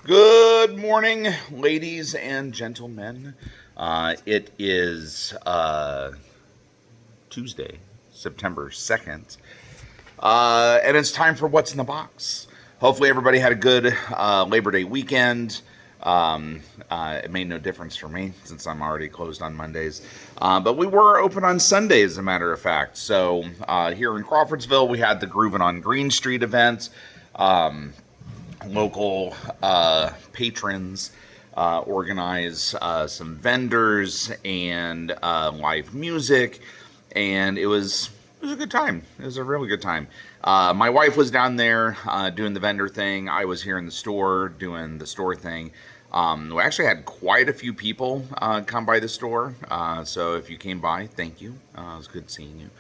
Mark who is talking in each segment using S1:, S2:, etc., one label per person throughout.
S1: Good morning, ladies and gentlemen. It is Tuesday, September 2nd, and it's time for What's in the Box. Hopefully, everybody had a good Labor Day weekend. It made no difference for me since I'm already closed on Mondays. But we were open on Sundays, as a matter of fact. So here in Crawfordsville, we had the Groovin' on Green Street event. Local patrons organize some vendors and live music, and it was a good time. It was a really good time. My wife was down there doing the vendor thing. I was here in the store doing the store thing. We actually had quite a few people come by the store, so if you came by, thank you. It was good seeing you.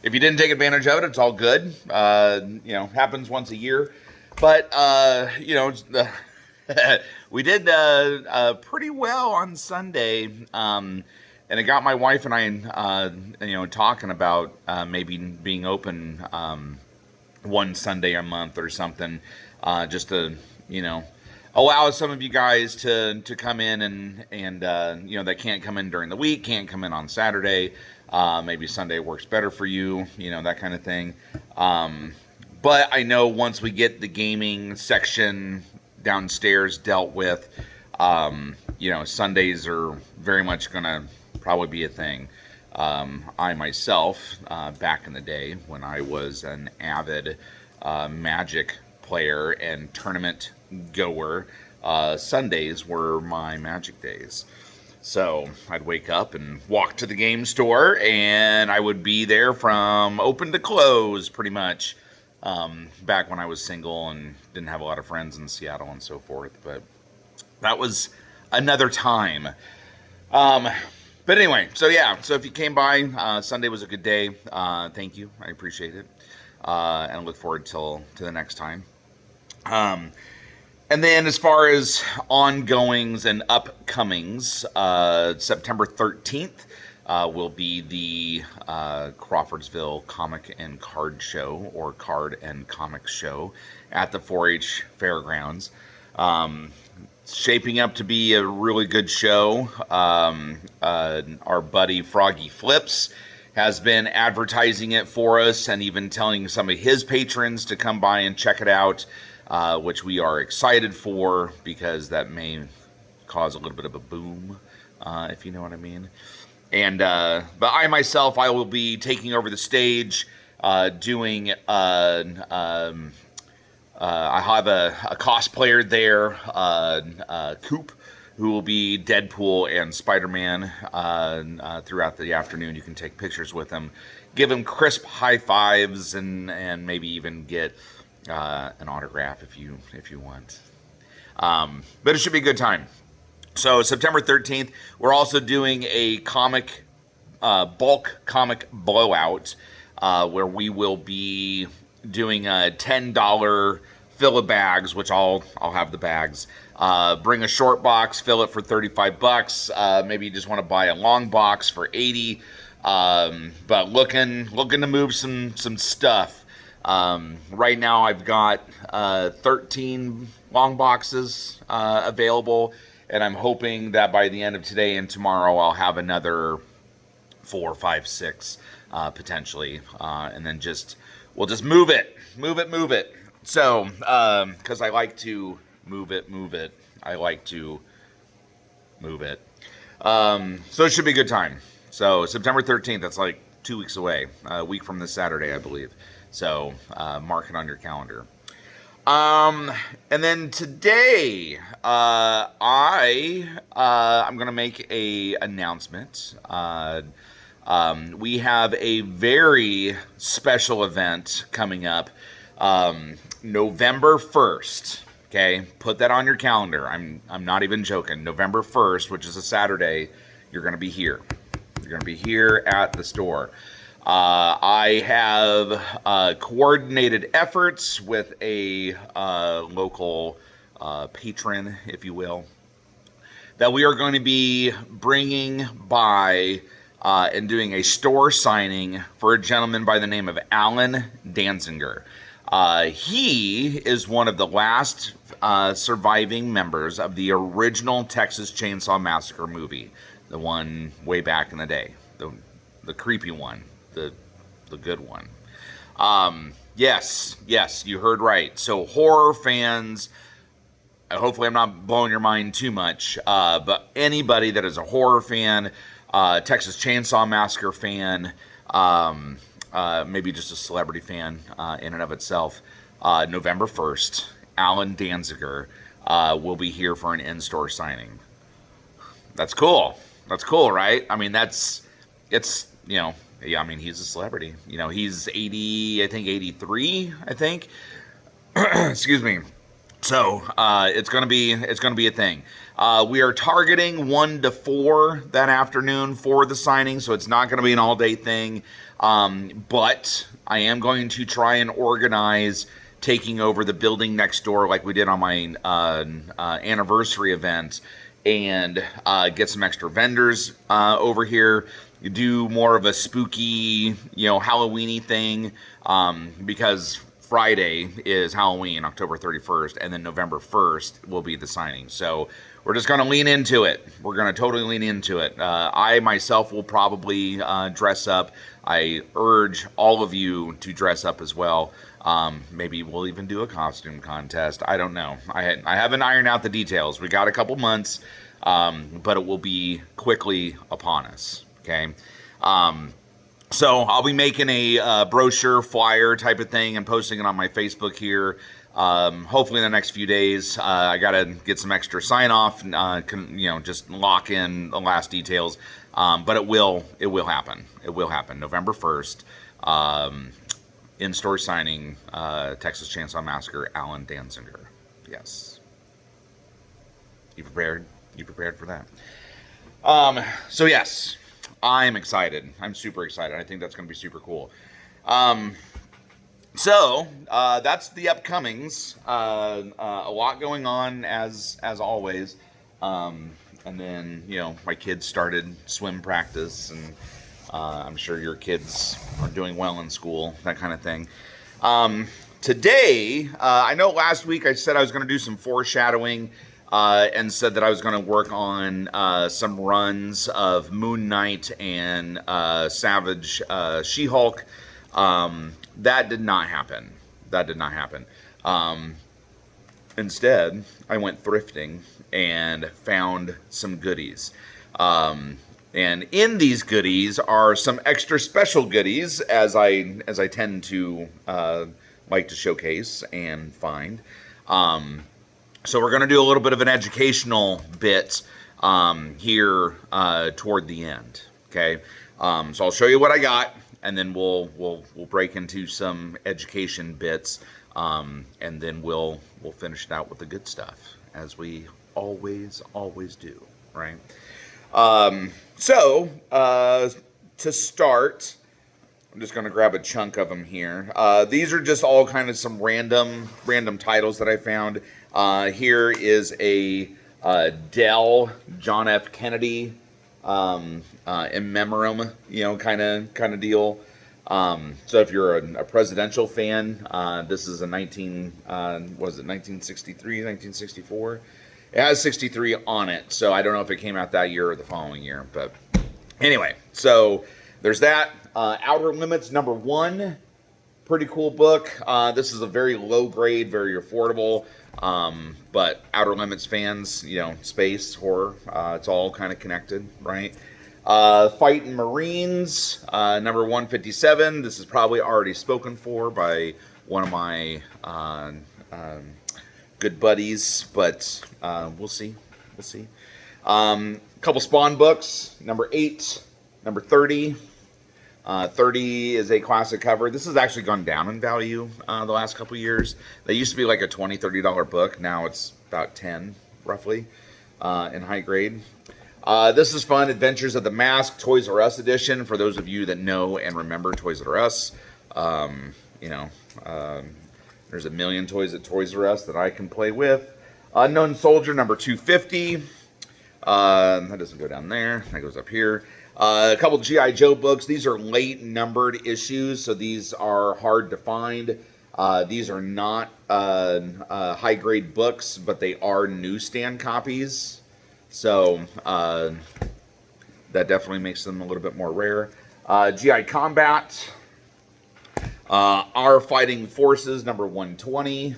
S1: If you didn't take advantage of it, it's all good. Happens once a year. But, we did pretty well on Sunday, and it got my wife and I, talking about maybe being open one Sunday a month or something, just to, allow some of you guys to come in and that can't come in during the week, can't come in on Saturday. Maybe Sunday works better for you, that kind of thing. But I know once we get the gaming section downstairs dealt with, Sundays are very much going to probably be a thing. I myself, back in the day when I was an avid Magic player and tournament goer, Sundays were my Magic days. So I'd wake up and walk to the game store, and I would be there from open to close pretty much. Back when I was single and didn't have a lot of friends in Seattle and so forth, but that was another time. But anyway, so if you came by, Sunday was a good day. Thank you. I appreciate it. And I look forward to the next time. And then as far as ongoings and upcomings, September 13th, will be the Crawfordsville Comic and Card Show, or Card and Comic Show, at the 4-H Fairgrounds. It's shaping up to be a really good show. Our buddy Froggy Flips has been advertising it for us and even telling some of his patrons to come by and check it out, which we are excited for because that may cause a little bit of a boom, if you know what I mean. And but I myself, I will be taking over the stage, doing. I have a cosplayer there, Coop, who will be Deadpool and Spider-Man throughout the afternoon. You can take pictures with him, give him crisp high fives, and maybe even get an autograph if you want. But it should be a good time. So September 13th, we're also doing a bulk comic blowout, where we will be doing a $10 fill of bags, which I'll have the bags. Bring a short box, fill it for $35. Maybe you just want to buy a long box for $80. But looking to move some stuff. Right now I've got 13 long boxes available. And I'm hoping that by the end of today and tomorrow, I'll have another 4, 5, 6, potentially. And then we'll just move it. So, because I like to move it. I like to move it. So it should be a good time. So September 13th, that's like 2 weeks away. A week from this Saturday, I believe. So mark it on your calendar. And then today, I'm gonna make a announcement. We have a very special event coming up, November 1st. Okay, put that on your calendar. I'm not even joking. November 1st, which is a Saturday, you're gonna be here. You're gonna be here at the store. I have coordinated efforts with a local patron, if you will, that we are going to be bringing by and doing a store signing for a gentleman by the name of Alan Danziger. He is one of the last surviving members of the original Texas Chainsaw Massacre movie, the one way back in the day, the creepy one, the good one. Yes, you heard right. So horror fans, hopefully I'm not blowing your mind too much, but anybody that is a horror fan, Texas Chainsaw Massacre fan, maybe just a celebrity fan in and of itself, November 1st, Alan Danziger will be here for an in-store signing. That's cool. That's cool, right? I mean, yeah, I mean, he's a celebrity. He's 80, I think 83, I think. Excuse me. So it's gonna be a thing. We are targeting 1 to 4 that afternoon for the signing, so it's not gonna be an all-day thing. But I am going to try and organize taking over the building next door like we did on my anniversary event, and get some extra vendors over here. Do more of a spooky, Halloween-y thing, because Friday is Halloween, October 31st, and then November 1st will be the signing. So we're just going to lean into it. We're going to totally lean into it. I myself will probably dress up. I urge all of you to dress up as well. Maybe we'll even do a costume contest. I don't know. I haven't ironed out the details. We got a couple months, but it will be quickly upon us. Okay. So I'll be making a brochure flyer type of thing and posting it on my Facebook here. Hopefully in the next few days. I got to get some extra sign off, just lock in the last details. But it will happen. It will happen. November 1st, in-store signing, Texas Chainsaw Massacre, Alan Danziger. Yes. You prepared? You prepared for that? So yes, I'm excited. I'm super excited. I think that's going to be super cool. So that's the upcomings. A lot going on as always. And then, my kids started swim practice, and I'm sure your kids are doing well in school, that kind of thing. Today, I know last week I said I was going to do some foreshadowing, and said that I was going to work on some runs of Moon Knight and Savage She-Hulk. That did not happen. Instead, I went thrifting and found some goodies. And in these goodies are some extra special goodies, as I tend to like to showcase and find. So we're going to do a little bit of an educational bit here toward the end. Okay, so I'll show you what I got, and then we'll break into some education bits, and then we'll finish it out with the good stuff, as we always do, right? So to start, I'm just going to grab a chunk of them here. These are just all kind of some random titles that I found. Here is a Dell John F. Kennedy in memoriam, kind of deal. So if you're a presidential fan, this is a 1963, 1964? It has 63 on it, so I don't know if it came out that year or the following year. But anyway, so there's that. Outer Limits #1. Pretty cool book. This is a very low grade, very affordable. But Outer Limits fans, space, horror, it's all kind of connected, right? Fighting Marines, number 157. This is probably already spoken for by one of my good buddies, but we'll see. Couple Spawn books, number 8, number 30. 30 is a classic cover. This has actually gone down in value the last couple years. They used to be like a $20, $30 book. Now it's about 10, roughly, in high grade. This is fun. Adventures of the Mask, Toys R Us edition. For those of you that know and remember Toys R Us, there's a million toys at Toys R Us that I can play with. Unknown Soldier, number 250. That doesn't go down there. That goes up here. A couple G.I. Joe books. These are late numbered issues, so these are hard to find. These are not high-grade books, but they are newsstand copies. So that definitely makes them a little bit more rare. GI Combat. Our Fighting Forces, number 120.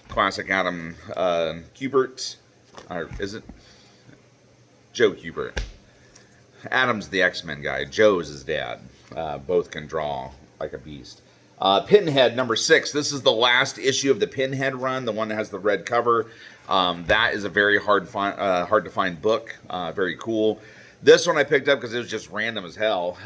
S1: Classic Adam Kubert. Or is it? Joe Kubert. Adam's the X-Men guy. Joe's his dad. Both can draw like a beast. Pinhead, number 6. This is the last issue of the Pinhead run, the one that has the red cover. That is a very hard to find book. Very cool. This one I picked up because it was just random as hell.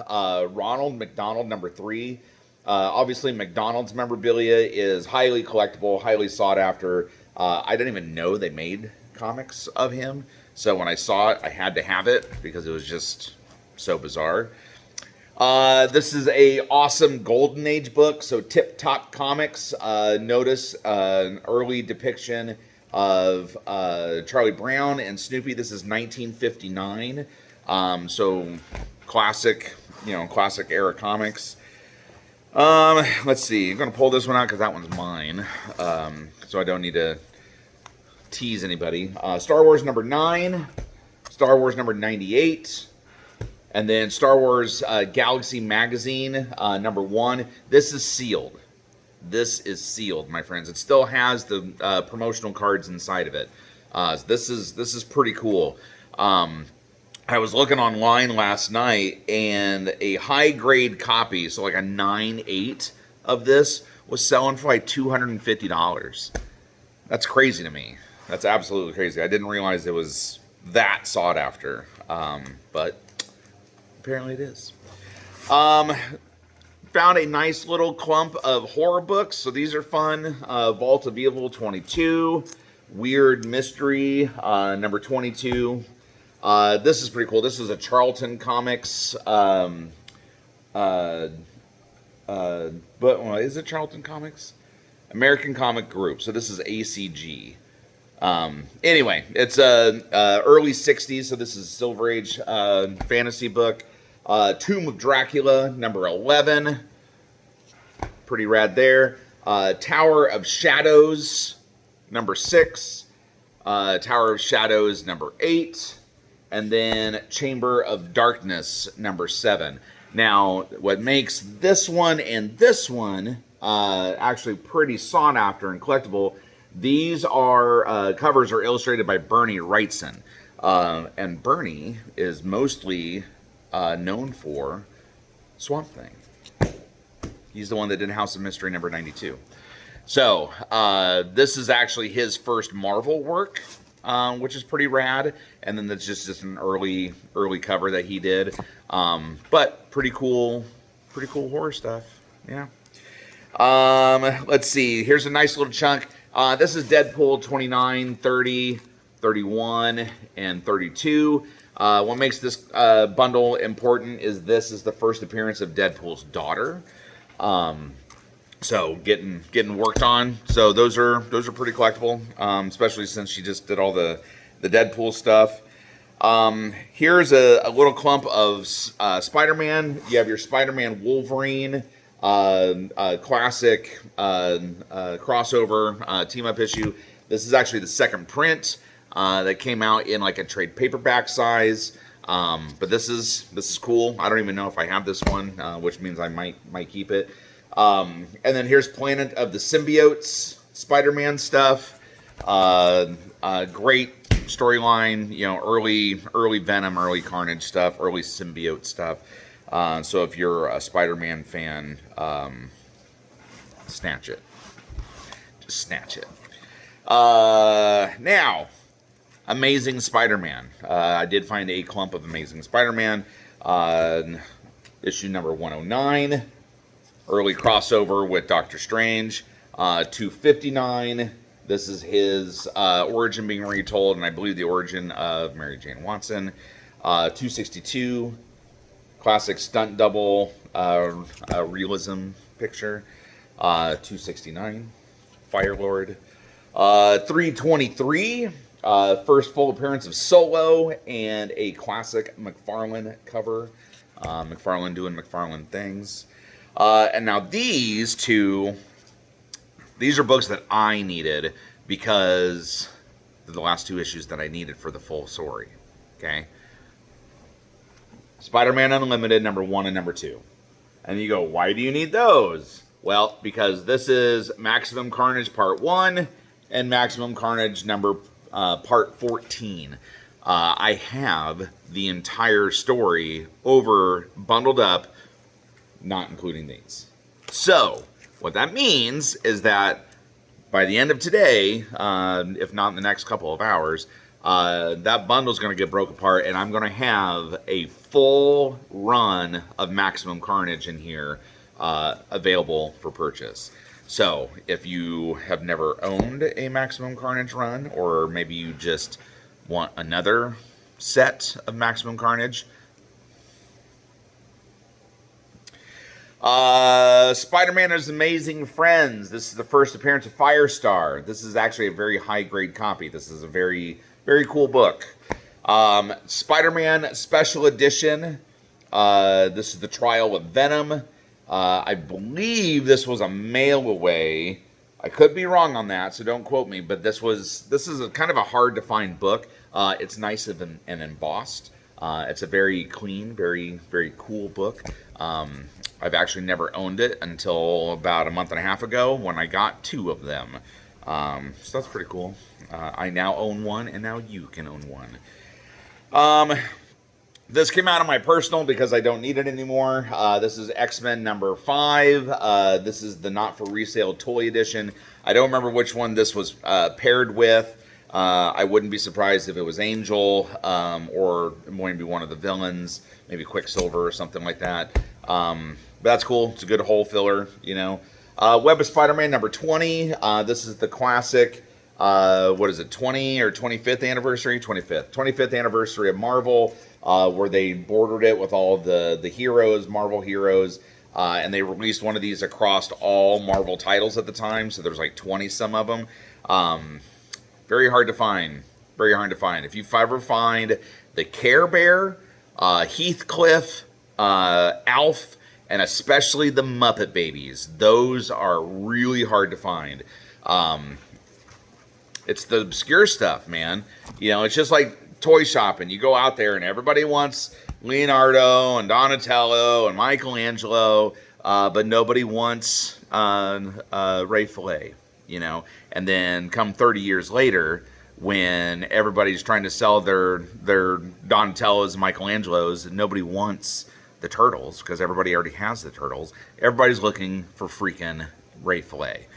S1: Ronald McDonald, number 3. Obviously, McDonald's memorabilia is highly collectible, highly sought after. I didn't even know they made comics of him. So when I saw it, I had to have it because it was just so bizarre. This is a awesome Golden Age book. So Tip Top Comics. Notice an early depiction of Charlie Brown and Snoopy. This is 1959. So classic, classic era comics. Let's see. I'm going to pull this one out because that one's mine. So I don't need to tease anybody. Star Wars number 9. Star Wars number 98. And then Star Wars Galaxy Magazine number 1. This is sealed. This is sealed, my friends. It still has the promotional cards inside of it. This is pretty cool. I was looking online last night, and a high-grade copy, so like a 9.8 of this, was selling for like $250. That's crazy to me. That's absolutely crazy. I didn't realize it was that sought after, but apparently it is. Found a nice little clump of horror books, so these are fun. Vault of Evil 22, Weird Mystery number 22. This is pretty cool. This is a Charlton Comics, but is it Charlton Comics? American Comic Group. So this is ACG. Anyway, it's early 60s, so this is a Silver Age fantasy book. Tomb of Dracula, number 11. Pretty rad there. Tower of Shadows, number 6. Tower of Shadows, number 8. And then Chamber of Darkness, number 7. Now, what makes this one and this one actually pretty sought after and collectible, these are covers are illustrated by Bernie Wrightson. And Bernie is mostly known for Swamp Thing. He's the one that did House of Mystery number 92. So, this is actually his first Marvel work. Which is pretty rad, and then that's just an early cover that he did, but pretty cool horror stuff. Yeah. Let's see. Here's a nice little chunk. This is Deadpool 29, 30, 31, and 32. What makes this bundle important is this is the first appearance of Deadpool's daughter. So getting worked on. So those are pretty collectible, especially since she just did all the Deadpool stuff. Here's a little clump of Spider-Man. You have your Spider-Man Wolverine classic crossover team-up issue. This is actually the second print that came out in like a trade paperback size. But this is cool. I don't even know if I have this one, which means I might keep it. And then here's Planet of the Symbiotes, Spider-Man stuff. Great storyline, early Venom, early Carnage stuff, early Symbiote stuff. So if you're a Spider-Man fan, snatch it. Just snatch it. Now, Amazing Spider-Man. I did find a clump of Amazing Spider-Man. Issue number 109. Early crossover with Doctor Strange. 259. This is his origin being retold, and I believe the origin of Mary Jane Watson. 262. Classic stunt double realism picture. 269. Firelord. 323. First full appearance of Solo and a classic McFarlane cover. McFarlane doing McFarlane things. And now these two these are books that I needed because they're the last 2 issues that I needed for the full story. Okay? Spider-Man Unlimited, number 1 and number 2. And you go, why do you need those? Well, because this is Maximum Carnage Part 1 and Maximum Carnage Part 14. I have the entire story over, bundled up, not including these. So, what that means is that by the end of today, if not in the next couple of hours, that bundle's going to get broke apart, and I'm going to have a full run of Maximum Carnage in here available for purchase. So, if you have never owned a Maximum Carnage run, or maybe you just want another set of Maximum Carnage, Spider-Man and His Amazing Friends. This is the first appearance of Firestar. This is actually a very high-grade copy. This is a very, very cool book. Spider-Man Special Edition. This is the Trial of Venom. I believe this was a mail away. I could be wrong on that, so don't quote me. But this is a kind of a hard to find book. It's nice and embossed. It's a very clean, very, very cool book. I've actually never owned it until about a month and a half ago when I got 2 of them. So that's pretty cool. I now own one, and now you can own one. This came out of my personal because I don't need it anymore. This is X-Men number 5. This is the not for resale toy edition. I don't remember which one this was paired with. I wouldn't be surprised if it was Angel or maybe one of the villains, maybe Quicksilver or something like that. But that's cool. It's a good hole filler, you know. Web of Spider-Man number 20. This is the classic, what is it, 20 or 25th anniversary? 25th anniversary of Marvel, where they bordered it with all the heroes, Marvel heroes. And they released one of these across all Marvel titles at the time. So there's like 20 some of them. Very hard to find. Very hard to find. If you ever find the Care Bear, Heathcliff, Alf, and especially the Muppet Babies, those are really hard to find. It's the obscure stuff, man. You know, it's just like toy shopping. You go out there and everybody wants Leonardo and Donatello and Michelangelo, but nobody wants Ray Fillet, you know. And then come 30 years later, when everybody's trying to sell their Donatellos and Michelangelos, nobody wants the Turtles because everybody already has the Turtles. Everybody's looking for freaking Ray Fillet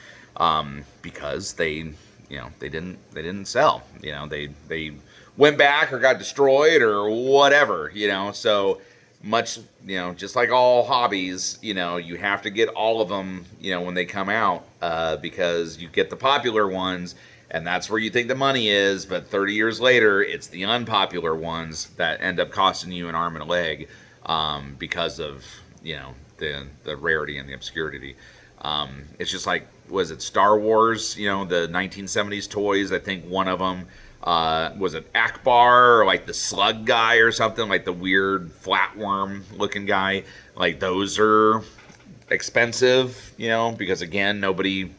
S1: because they didn't sell. You know, they went back or got destroyed or whatever. You know, so much, you know, just like all hobbies, you know, you have to get all of them, you know, when they come out because you get the popular ones. And that's where you think the money is, but 30 years later, it's the unpopular ones that end up costing you an arm and a leg because of, you know, the rarity and the obscurity. It's just like, was it Star Wars, you know, the 1970s toys? I think one of them, was it Akbar, or like the slug guy or something, like the weird flatworm looking guy. Like those are expensive, you know, because again, nobody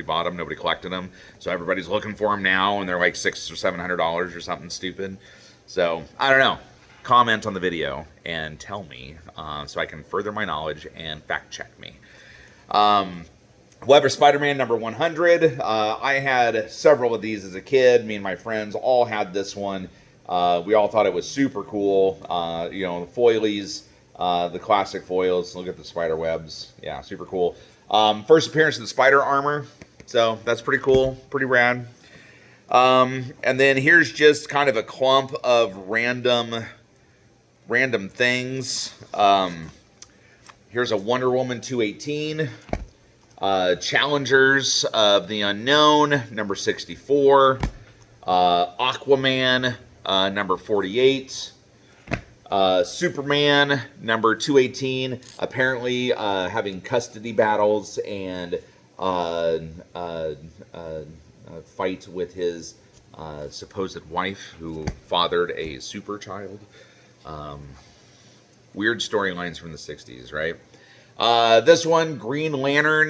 S1: bought them, nobody collected them, so everybody's looking for them now, and they're like $600 or $700 or something stupid. So I don't know. Comment on the video and tell me so I can further my knowledge and fact check me. Web of Spider-Man number 100. I had several of these as a kid. Me and my friends all had this one. We all thought it was super cool. You know, the foilies, the classic foils. Look at the spider webs. Yeah, super cool. First appearance of the spider armor. So that's pretty cool. Pretty rad. And then here's just kind of a clump of random things. Here's a Wonder Woman 218. Challengers of the Unknown, number 64. Aquaman, number 48. Superman, number 218. Apparently having custody battles and fight with his supposed wife who fathered a super child. Weird storylines from the 60s, right? This one, Green Lantern,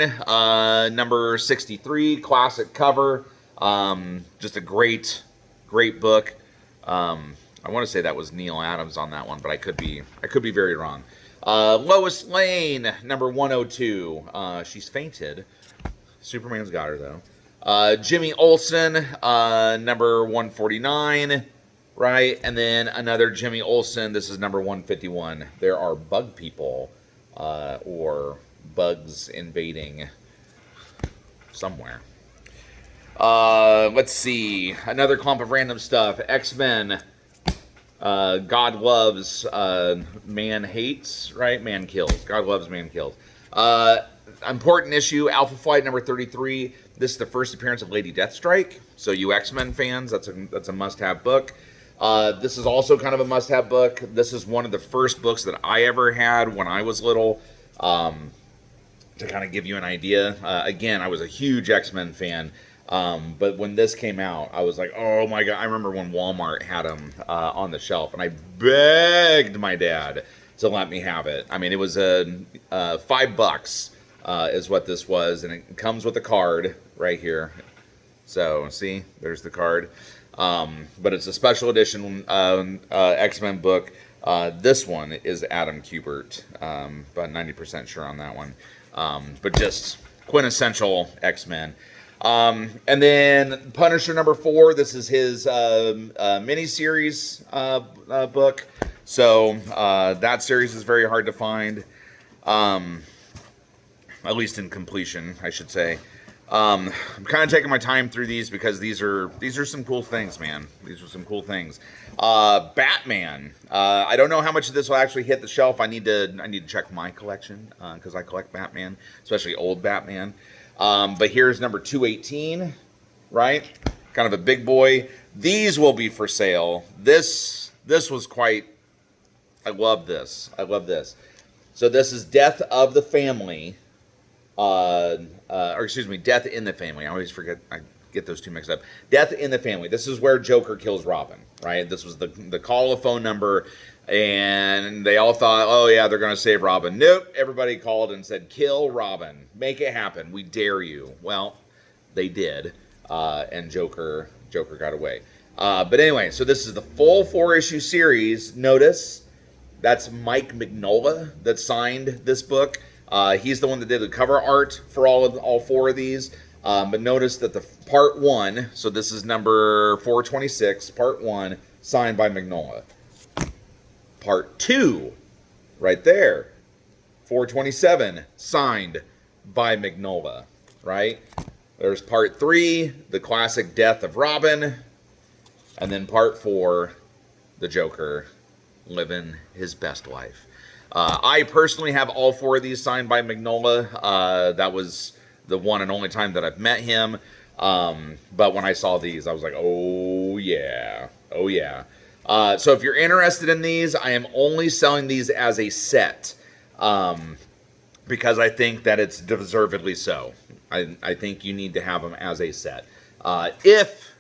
S1: number 63, classic cover. Just a great book. I want to say that was Neil Adams on that one, but I could be very wrong. Lois Lane, number 102. She's fainted. Superman's got her though. Jimmy Olsen, number 149. Right, and then another Jimmy Olsen. This is number 151. There are bug people, or bugs invading somewhere. Let's see. Another clump of random stuff. X-Men. God loves, man hates, right? Man kills. God loves, man kills. Important issue, Alpha Flight number 33. This is the first appearance of Lady Deathstrike. So you X-Men fans, that's a must-have book. This is also kind of a must-have book. This is one of the first books that I ever had when I was little. To kind of give you an idea. Again, I was a huge X-Men fan. But when this came out, I was like, oh my God. I remember when Walmart had them on the shelf, and I begged my dad to let me have it. I mean, it was $5 is what this was, and it comes with a card right here. So, see, there's the card. But it's a special edition X-Men book. This one is Adam Kubert. About 90% sure on that one. But just quintessential X-Men. And then Punisher number 4. This is his miniseries book. So that series is very hard to find. At least in completion, I should say. I'm kind of taking my time through these because these are some cool things, man. These are some cool things. Batman. I don't know how much of this will actually hit the shelf. I need to check my collection because I collect Batman, especially old Batman. But here's number 218, right? Kind of a big boy. These will be for sale. This was quite. I love this. So this is Death of the Family. Or excuse me, Death in the Family. I always forget. I get those two mixed up. Death in the Family. This is where Joker kills Robin, right? This was the call a phone number, and they all thought, oh yeah, they're going to save Robin. Nope. Everybody called and said, kill Robin. Make it happen. We dare you. Well, they did, and Joker got away. But anyway, so this is the full 4-issue series. Notice that's Mike Mignola that signed this book. He's the one that did the cover art for all 4 of these. But notice that the part 1, so this is number 426, part 1, signed by Mignola. Part 2, right there, 427, signed by Mignola, right? There's part 3, the classic Death of Robin. And then part 4, the Joker living his best life. I personally have all 4 of these signed by Mignola. That was the one and only time that I've met him. But when I saw these, I was like, oh yeah. So if you're interested in these, I am only selling these as a set. Because I think that it's deservedly so. I think you need to have them as a set. If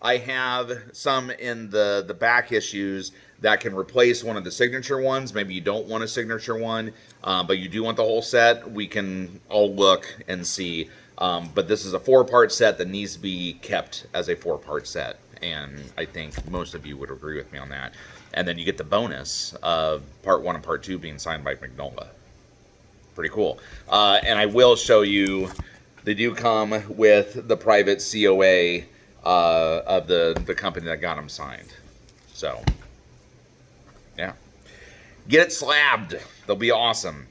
S1: I have some in the back issues that can replace one of the signature ones. Maybe you don't want a signature one, but you do want the whole set. We can all look and see. But this is a 4-part set that needs to be kept as a 4-part set. And I think most of you would agree with me on that. And then you get the bonus of part 1 and part 2 being signed by Mignola. Pretty cool. And I will show you, they do come with the private COA of the company that got them signed. So, yeah. Get it slabbed. They'll be awesome.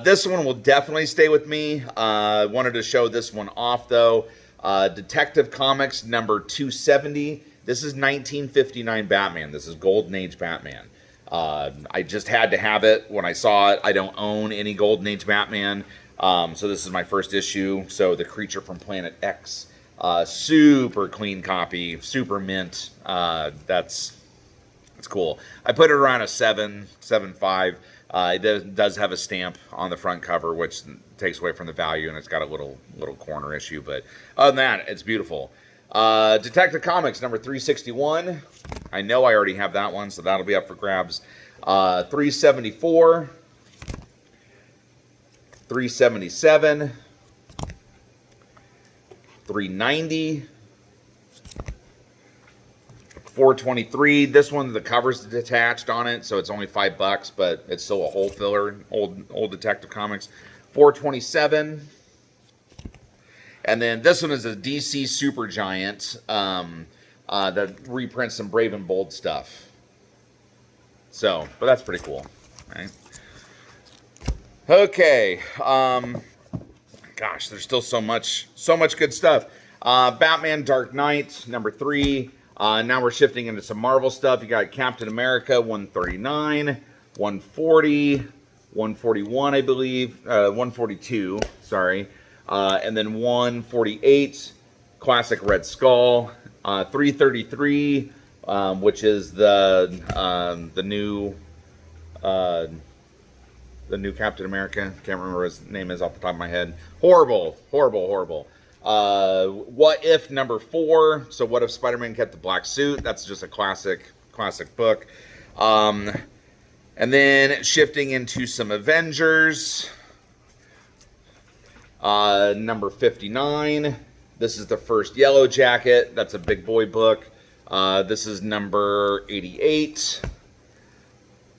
S1: This one will definitely stay with me. Wanted to show this one off, though. Detective Comics number 270. This is 1959 Batman. This is Golden Age Batman. I just had to have it when I saw it. I don't own any Golden Age Batman. So this is my first issue. So the Creature from Planet X. Super clean copy. Super mint. That's cool. I put it around a 7.5. It does have a stamp on the front cover, which takes away from the value, and it's got a little corner issue. But other than that, it's beautiful. Detective Comics number 361. I know I already have that one, so that'll be up for grabs. 374. 377, 390, 423. This one, the cover's detached on it, so it's only $5, but it's still a hole filler. Old Detective Comics. 427. And then this one is a DC Supergiant that reprints some Brave and Bold stuff. So, but that's pretty cool, right? Okay. Gosh, there's still so much good stuff. Batman Dark Knight, number 3. Now we're shifting into some Marvel stuff. You got Captain America, 139, 140, 141, I believe. 142, sorry. And then 148, classic Red Skull. 333, which is the new Captain America. Can't remember what his name is off the top of my head. Horrible. What If, number 4. So what if Spider-Man kept the black suit? That's just a classic book. And then shifting into some Avengers. Number 59. This is the first Yellow Jacket. That's a big boy book. This is number 88.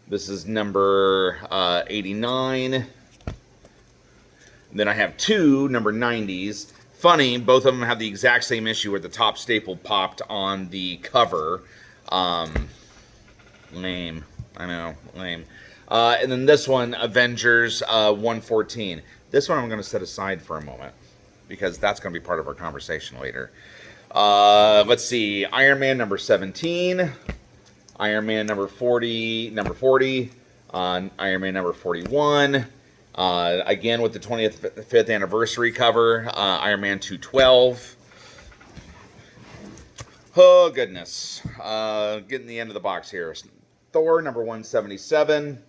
S1: This is number 89. And then I have 2 number 90s. Funny, both of them have the exact same issue where the top staple popped on the cover. Lame. I know, lame. And then this one, Avengers 114. This one I'm going to set aside for a moment because that's going to be part of our conversation later. Let's see. Iron Man number 17. Iron Man number 40. Iron Man number 41. Again with the 25th anniversary cover. Iron Man 212. Oh, goodness. Getting the end of the box here. Thor number 177.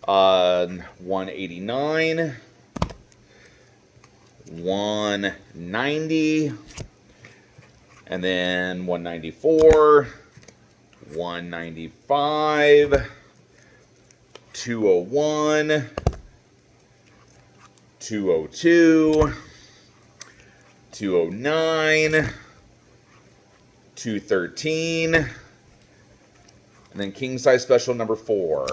S1: 189. 190. And then 194. 195. 201. 202. 209. 213. And then King Size Special number 4.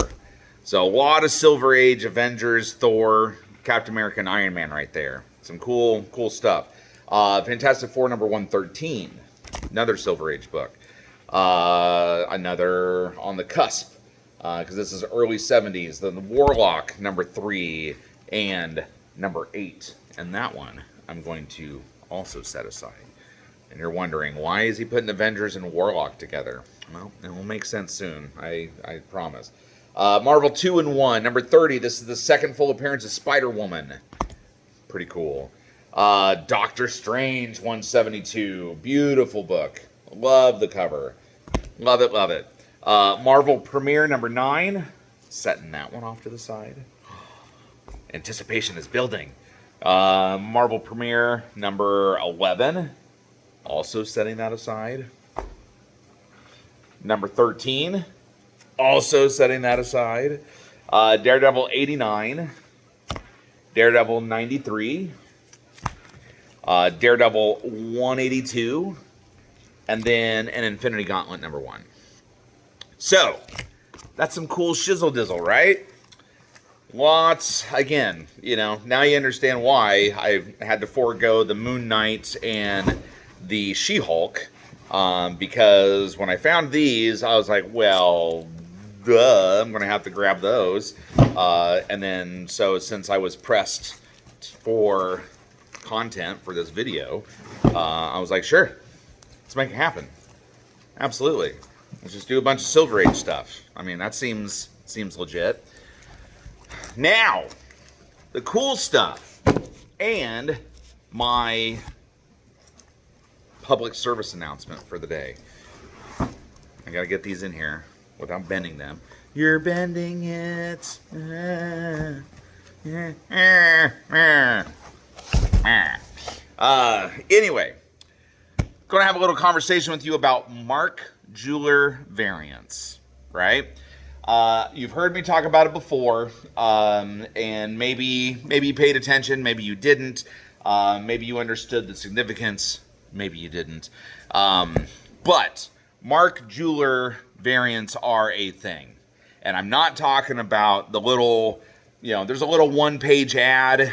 S1: So a lot of Silver Age, Avengers, Thor, Captain America, and Iron Man right there. Some cool stuff. Fantastic Four number 113. Another Silver Age book. Another on the cusp. Because this is early 70s. The Warlock number 3 and number 8. And that one I'm going to also set aside. And you're wondering, why is he putting Avengers and Warlock together? Well, it will make sense soon. I promise. Marvel 2-in-1, number 30. This is the second full appearance of Spider-Woman. Pretty cool. Doctor Strange 172. Beautiful book. Love the cover. Love it. Marvel Premiere number 9. Setting that one off to the side. Anticipation is building. Marvel Premiere number 11. Also setting that aside. Number 13. Also setting that aside. Daredevil 89. Daredevil 93. Daredevil 182. And then an Infinity Gauntlet number 1. So, that's some cool shizzle dizzle, right? Lots, again, now you understand why I had to forego the Moon Knight and the She-Hulk. Because when I found these, I was like, well, duh, I'm going to have to grab those. And then, so since I was pressed for content for this video, I was like, sure, let's make it happen. Absolutely. Let's just do a bunch of Silver Age stuff. I mean, that seems legit. Now, the cool stuff and my public service announcement for the day. I gotta get these in here without bending them. You're bending it. Anyway, gonna have a little conversation with you about Mark Jeweler variants, right? You've heard me talk about it before, and maybe you paid attention, maybe you didn't, maybe you understood the significance, maybe you didn't. But Mark Jeweler variants are a thing, and I'm not talking about the little. There's a little one-page ad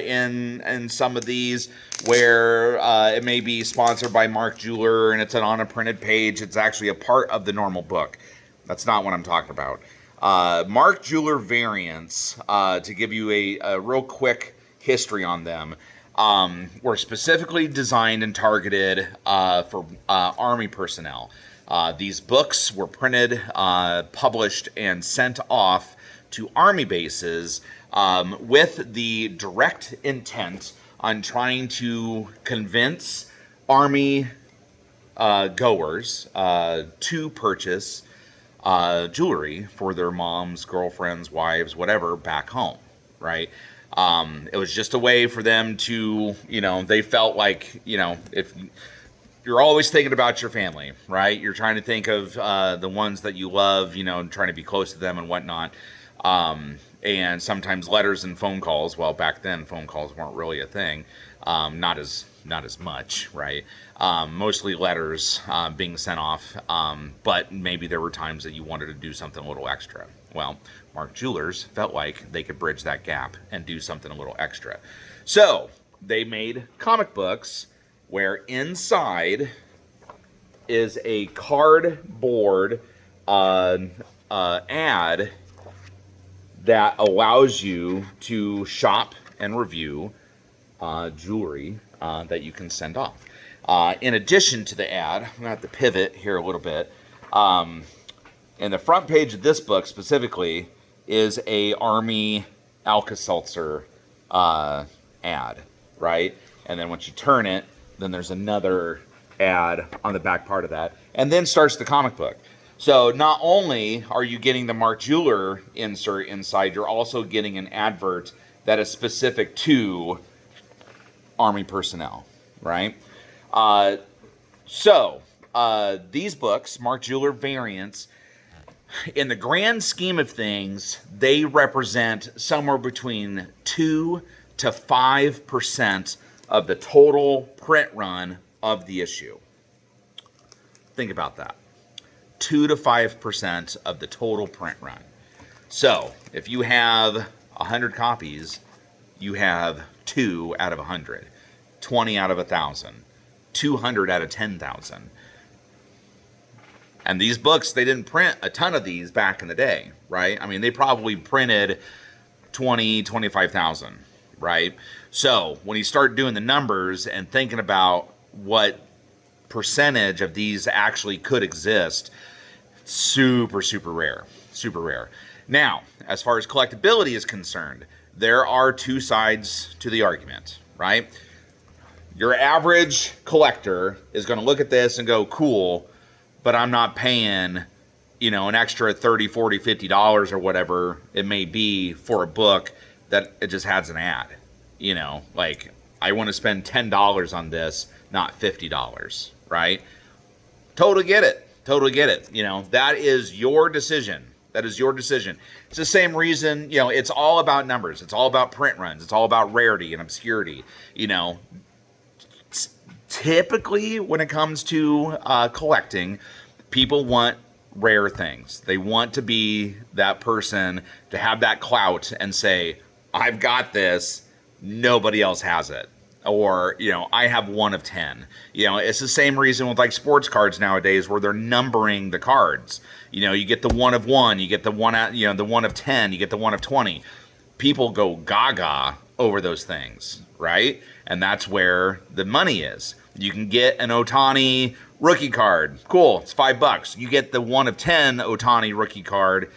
S1: in some of these where it may be sponsored by Mark Jeweler and it's on a printed page. It's actually a part of the normal book. That's not what I'm talking about. Mark Jeweler variants, to give you a real quick history on them, were specifically designed and targeted for Army personnel. These books were printed, published, and sent off to Army bases with the direct intent on trying to convince Army goers to purchase jewelry for their moms, girlfriends, wives, whatever, back home, right? It was just a way for them to, they felt like, if you're always thinking about your family, right? You're trying to think of the ones that you love, trying to be close to them and whatnot. And sometimes letters and phone calls. Well, back then phone calls weren't really a thing. Not as much, right? Mostly letters being sent off. But maybe there were times that you wanted to do something a little extra. Well, Mark Jewelers felt like they could bridge that gap and do something a little extra. So they made comic books where inside is a cardboard ad that allows you to shop and review jewelry that you can send off. In addition to the ad, I'm going to have to pivot here a little bit. In the front page of this book specifically is a Army Alka-Seltzer ad, right? And then once you turn it, then there's another ad on the back part of that. And then starts the comic book. So not only are you getting the Mark Jeweler insert inside, you're also getting an advert that is specific to Army personnel, right? So these books, Mark Jeweler variants, in the grand scheme of things, they represent somewhere between 2 to 5% of the total print run of the issue. Think about that. 2 to 5% of the total print run. So if you have 100 copies, you have 2 out of 100, 20 out of 1,000, 200 out of 10,000. And these books, they didn't print a ton of these back in the day, right? I mean, they probably printed 20, 25,000, right? So when you start doing the numbers and thinking about what percentage of these actually could exist, super, super rare, super rare. Now, as far as collectability is concerned, there are two sides to the argument, right? Your average collector is going to look at this and go, cool, but I'm not paying, an extra $30, $40, $50 or whatever it may be for a book that it just has an ad. Like I want to spend $10 on this, not $50, right? Totally get it. That is your decision. It's the same reason, it's all about numbers. It's all about print runs. It's all about rarity and obscurity. Typically, when it comes to collecting, people want rare things. They want to be that person to have that clout and say, I've got this, nobody else has it. Or, I have 1 of 10. It's the same reason with like sports cards nowadays where they're numbering the cards. You get the 1 of 1, you get the 1 out, the 1 of 10, you get the 1 of 20. People go gaga over those things, right? And that's where the money is. You can get an Ohtani rookie card. Cool, it's $5. You get the 1 of 10 Ohtani rookie card,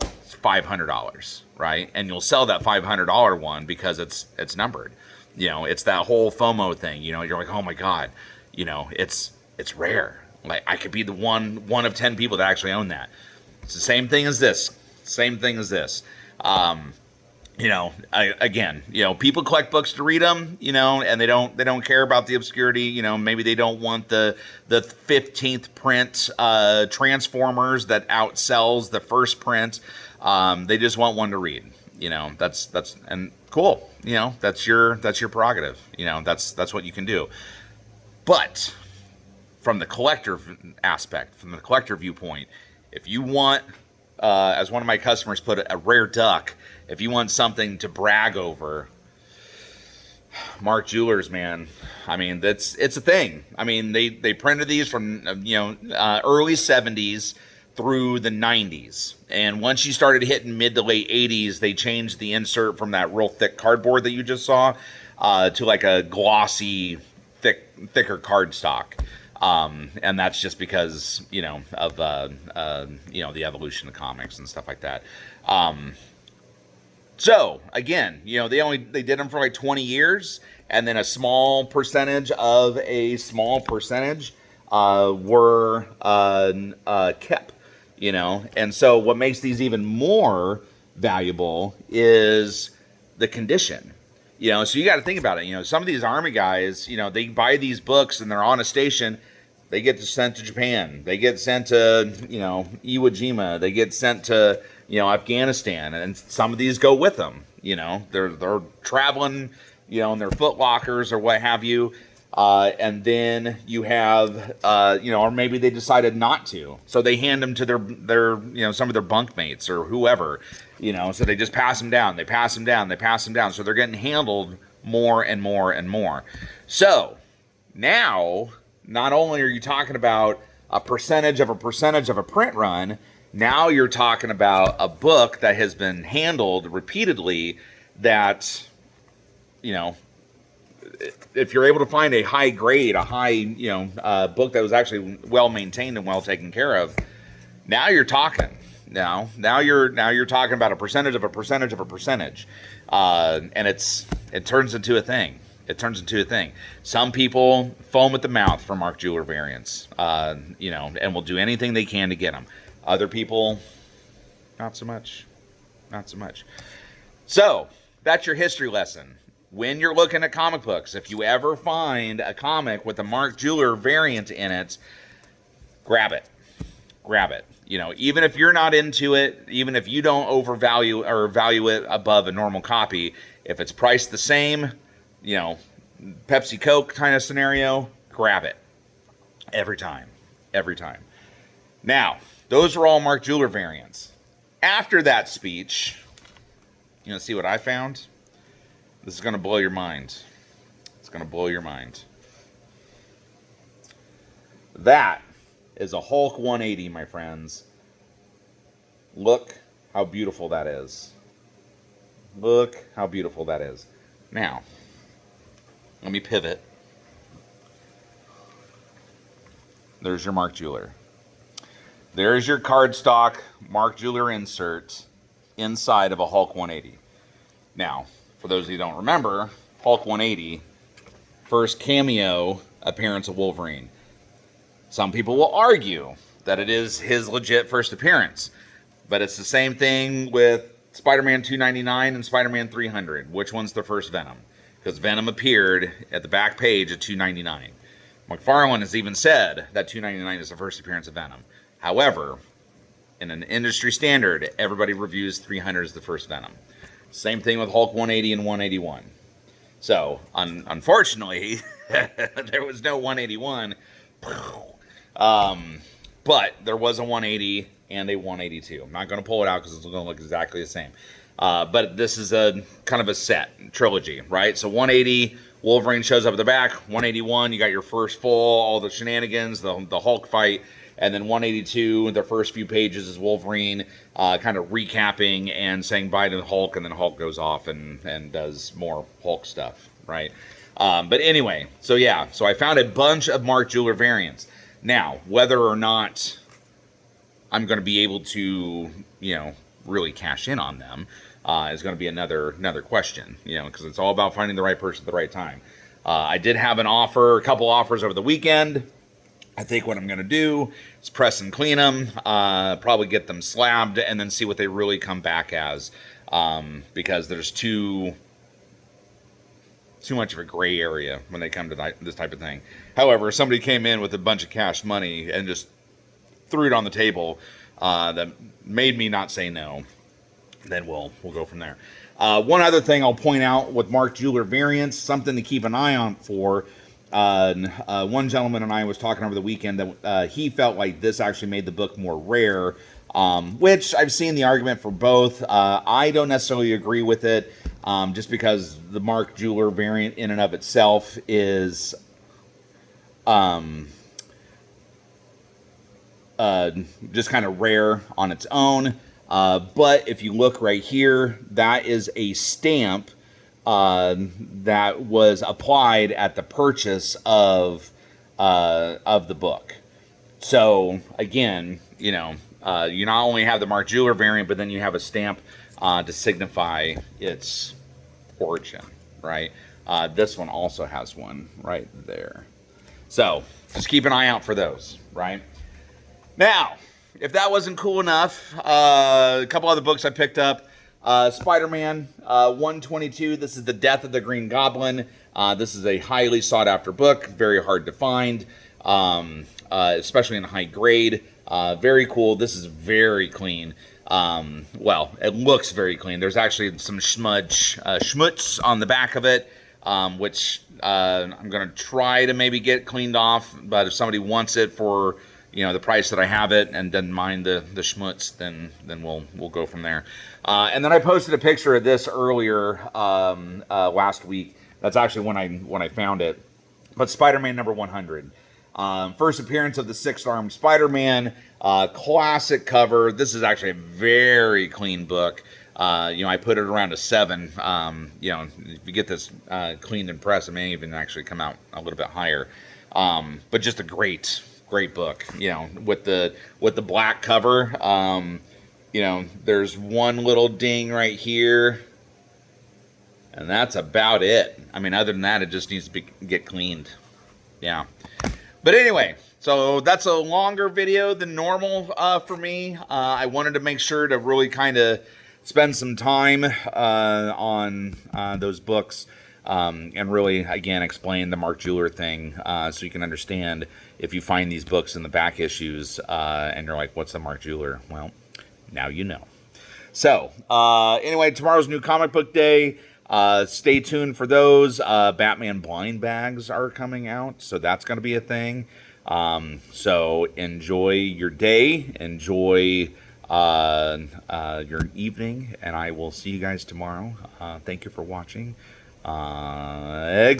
S1: it's $500, right? And you'll sell that $500 one because it's numbered. It's that whole FOMO thing. You're like, oh my God, it's rare. Like I could be the one of 10 people that actually own that. It's the same thing as this. Again, people collect books to read them, and they don't care about the obscurity. Maybe they don't want the 15th print Transformers that outsells the first print. They just want one to read. That's and cool. That's your prerogative. That's what you can do. But from the collector aspect, from the collector viewpoint, if you want, as one of my customers put it, a rare duck. If you want something to brag over, Mark Jewelers, man. I mean, it's a thing. I mean, they printed these from early 70s through the 90s, and once you started hitting mid to late 80s, they changed the insert from that real thick cardboard that you just saw to like a glossy, thicker cardstock. And that's just because of the evolution of comics and stuff like that. So again, they did them for like 20 years, and then a small percentage of a small percentage were kept. And so what makes these even more valuable is the condition. So you got to think about it. Some of these Army guys, they buy these books and they're on a station. They get sent to Japan. They get sent to, Iwo Jima. They get sent to, Afghanistan. And some of these go with them. They're traveling, in their foot lockers or what have you. And then you have, or maybe they decided not to. So they hand them to their some of their bunkmates or whoever, so they just pass them down. They pass them down. They pass them down. So they're getting handled more and more and more. So now, not only are you talking about a percentage of a print run, now you're talking about a book that has been handled repeatedly that, if you're able to find a high grade, a high, book that was actually well maintained and well taken care of, now you're talking. Now you're talking about a percentage of a percentage of a percentage, and it turns into a thing. It turns into a thing. Some people foam at the mouth for Mark Jeweler variants, and will do anything they can to get them. Other people, not so much. Not so much. So that's your history lesson. When you're looking at comic books, if you ever find a comic with a Mark Jeweler variant in it, grab it. Grab it. Even if you're not into it, even if you don't overvalue or value it above a normal copy, if it's priced the same, Pepsi Coke kind of scenario, grab it. Every time. Every time. Now, those are all Mark Jeweler variants. After that speech, see what I found? This is going to blow your mind. It's going to blow your mind. That is a Hulk 180, my friends. Look how beautiful that is. Look how beautiful that is. Now, let me pivot. There's your Mark Jeweler. There's your cardstock Mark Jeweler insert inside of a Hulk 180. Now, for those of you who don't remember, Hulk 180, first cameo appearance of Wolverine. Some people will argue that it is his legit first appearance, but it's the same thing with Spider-Man 299 and Spider-Man 300. Which one's the first Venom? Because Venom appeared at the back page of 299. McFarlane has even said that 299 is the first appearance of Venom. However, in an industry standard, everybody reviews 300 as the first Venom. Same thing with Hulk 180 and 181. So, unfortunately, there was no 181. But there was a 180 and a 182. I'm not going to pull it out because it's going to look exactly the same. But this is a kind of a set trilogy, right? So 180, Wolverine shows up at the back. 181, you got your first full, all the shenanigans, the Hulk fight. And then 182, the first few pages is Wolverine kind of recapping and saying bye to the Hulk, and then Hulk goes off and does more Hulk stuff, right? But anyway, so I found a bunch of Mark Jeweler variants. Now, whether or not I'm going to be able to, really cash in on them is going to be another question, because it's all about finding the right person at the right time. I did have a couple offers over the weekend. I think what I'm going to do is press and clean them, probably get them slabbed, and then see what they really come back as. because there's too much of a gray area when they come to this type of thing. However, if somebody came in with a bunch of cash money and just threw it on the table, that made me not say no, then we'll go from there. One other thing I'll point out with Mark Jeweler variants, something to keep an eye on for. One gentleman and I was talking over the weekend that he felt like this actually made the book more rare, which I've seen the argument for both. I don't necessarily agree with it, just because the Mark Jeweler variant in and of itself is just kind of rare on its own. But if you look right here, that is a stamp that was applied at the purchase of the book. So again, you know, you not only have the Mark Jeweler variant, but then you have a stamp to signify its origin, right? This one also has one right there. So just keep an eye out for those, right? Now, if that wasn't cool enough, a couple other books I picked up. Spider-Man 122. This is The Death of the Green Goblin. This is a highly sought-after book, very hard to find, especially in high grade. Very cool. This is very clean. Well, it looks very clean. There's actually some schmutz on the back of it, which I'm going to try to maybe get cleaned off. But if somebody wants it for, you know, the price that I have it and doesn't mind the schmutz, then we'll go from there. And then I posted a picture of this earlier last week. That's actually when I found it. But Spider-Man number 100. First appearance of the six-armed Spider-Man. Classic cover. This is actually a very clean book. You know, I put it around a 7. You know, if you get this cleaned and pressed, it may even actually come out a little bit higher. But just a great book, you know, with the black cover. You know, there's one little ding right here, and that's about it. I mean, other than that, it just needs to get cleaned. Yeah. But anyway, so that's a longer video than normal for me. I wanted to make sure to really kind of spend some time on those books. And really, again, explain the Mark Jeweler thing so you can understand if you find these books in the back issues and you're like, what's the Mark Jeweler? Well, now you know. So, anyway, tomorrow's new comic book day. Stay tuned for those. Batman blind bags are coming out, so that's going to be a thing. So enjoy your day. Enjoy your evening, and I will see you guys tomorrow. Thank you for watching. EXCELSIOR!